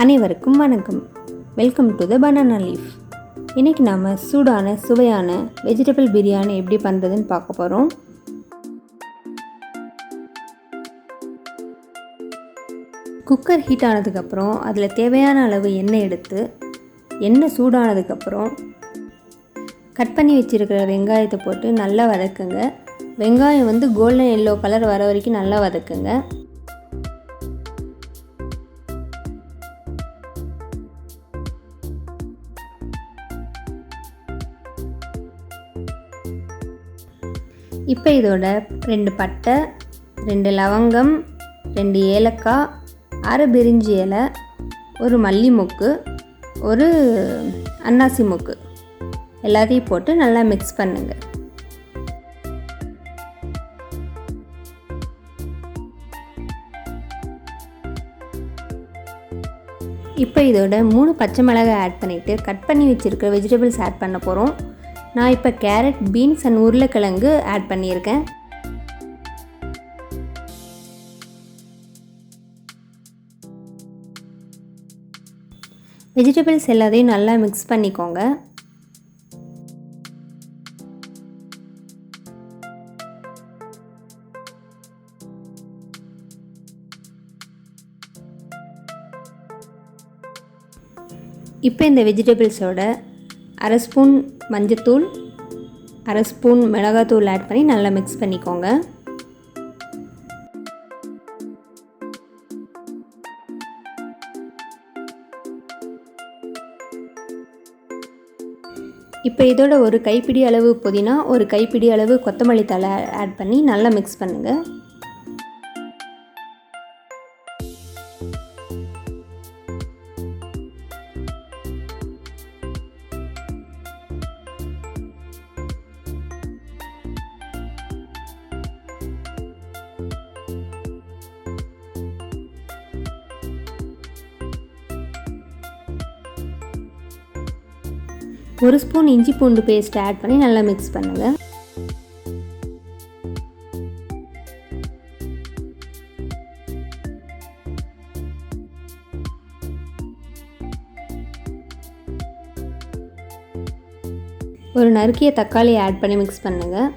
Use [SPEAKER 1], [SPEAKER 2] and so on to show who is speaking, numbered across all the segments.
[SPEAKER 1] அனைவருக்கும் வணக்கம். Welcome to the banana leaf. இன்றைக்கி நாம் சூடான சுவையான வெஜிடபிள் பிரியாணி எப்படி பண்ணுறதுன்னு பார்க்க போகிறோம். குக்கர் ஹீட் ஆனதுக்கப்புறம் அதில் தேவையான அளவு எண்ணெய் எடுத்து எண்ணெய் சூடானதுக்கப்புறம் கட் பண்ணி வச்சுருக்கிற வெங்காயத்தை போட்டு நல்லா வதக்குங்க. வெங்காயம் கோல்டன் எல்லோ கலர் வர வரைக்கும் நல்லா வதக்குங்க. இப்போ இதோட 2 பட்டை, 2 லவங்கம், 2 ஏலக்காய், அரை பிரிஞ்சி இலை, ஒரு மல்லி மொக்கு, ஒரு அன்னாசி மொக்கு எல்லாத்தையும் போட்டு நல்லா மிக்ஸ் பண்ணுங்க. இப்போ இதோட 3 பச்சை மிளகாய் ஆட் பண்ணிவிட்டு கட் பண்ணி வச்சுருக்க வெஜிடபிள்ஸ் ஆட் பண்ண போகிறோம். நான் இப்போ கேரட், பீன்ஸ் அண்ட் உருளைக்கிழங்கு ஆட் பண்ணியிருக்கேன். வெஜிடபிள்ஸ் எல்லாத்தையும் நல்லா மிக்ஸ் பண்ணிக்கோங்க. இப்போ இந்த வெஜிடபிள்ஸோட அரை ஸ்பூன் மஞ்சத்தூள், அரை ஸ்பூன் மிளகாத்தூள் ஆட் பண்ணி நல்லா மிக்ஸ் பண்ணிக்கோங்க. இப்போ இதோட ஒரு கைப்பிடி அளவு புதினா, ஒரு கைப்பிடி அளவு கொத்தமல்லி தழை ஆட் பண்ணி நல்லா மிக்ஸ் பண்ணுங்கள். ஒரு ஸ்பூன் இஞ்சி பூண்டு பேஸ்ட் ஆட் பண்ணி நல்லா மிக்ஸ் பண்ணுங்கள். ஒரு நறுக்கிய தக்காளி ஆட் பண்ணி மிக்ஸ் பண்ணுங்கள்.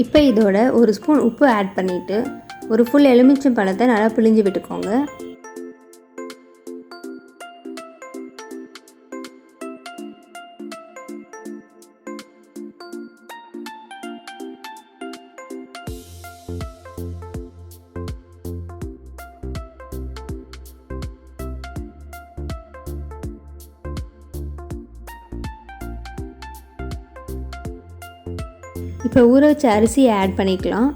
[SPEAKER 1] இப்போ இதோட ஒரு ஸ்பூன் உப்பு ஆட் பண்ணிவிட்டு ஒரு ஃபுல் எலுமிச்சம் பழத்தை நல்லா பிழிஞ்சு விட்டுக்கோங்க. இப்போ ஊற வச்ச அரிசியை ஆட் பண்ணிக்கலாம்.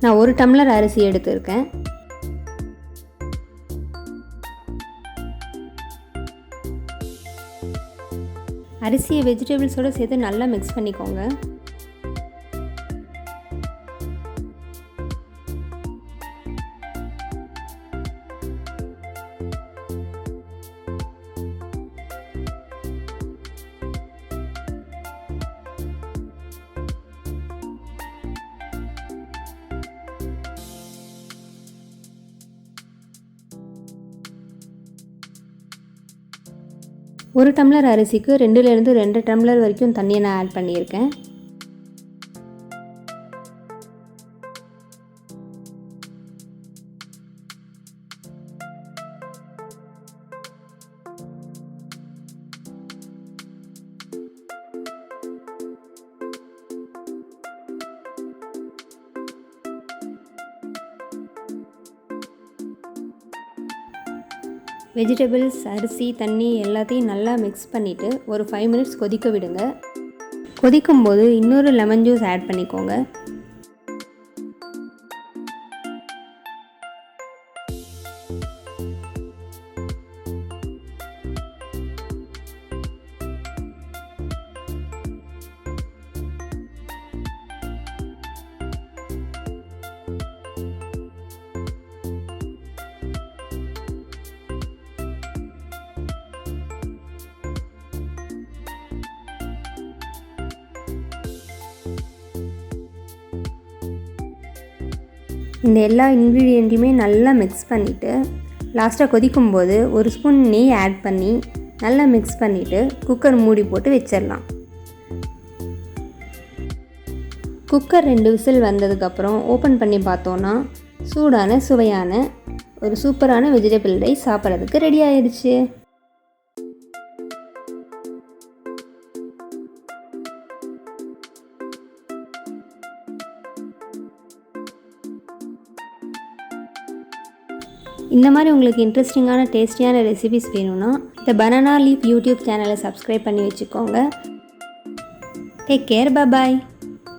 [SPEAKER 1] நான் 1 டம்ளர் அரிசி எடுத்திருக்கேன். அரிசியை வெஜிடபிள்ஸோடு சேர்த்து நல்லா மிக்ஸ் பண்ணிக்கோங்க. ஒரு டம்ளர் அரிசிக்கு 2லேருந்து 2 டம்ளர் வரைக்கும் தண்ணியை நான் ஆட் பண்ணியிருக்கேன். வெஜிடபிள்ஸ், அரிசி, தண்ணி எல்லாத்தையும் நல்லா மிக்ஸ் பண்ணிவிட்டு ஒரு 5 மினிட்ஸ் கொதிக்க விடுங்க. கொதிக்கும்போது இன்னொரு லெமன் ஜூஸ் ஆட் பண்ணிக்கோங்க. இந்த எல்லா இன்க்ரீடியண்ட்டையுமே நல்லா மிக்ஸ் பண்ணிவிட்டு லாஸ்ட்டாக கொதிக்கும்போது ஒரு ஸ்பூன் நெய் ஆட் பண்ணி நல்லா மிக்ஸ் பண்ணிவிட்டு குக்கர் மூடி போட்டு வச்சிடலாம். குக்கர் 2 விசில் வந்ததுக்கப்புறம் ஓப்பன் பண்ணி பார்த்தோன்னா சூடான சுவையான ஒரு சூப்பரான வெஜிடபிள் ரைஸ் சாப்பிட்றதுக்கு ரெடி ஆயிடுச்சு. இந்த மாதிரி உங்களுக்கு இன்ட்ரெஸ்டிங்கான டேஸ்டியான ரெசிபிஸ் வேணும்னா இந்த பனானா லீஃப் யூடியூப் சேனலை சப்ஸ்கிரைப் பண்ணி வச்சுக்கோங்க. டேக் கேர், பாய்.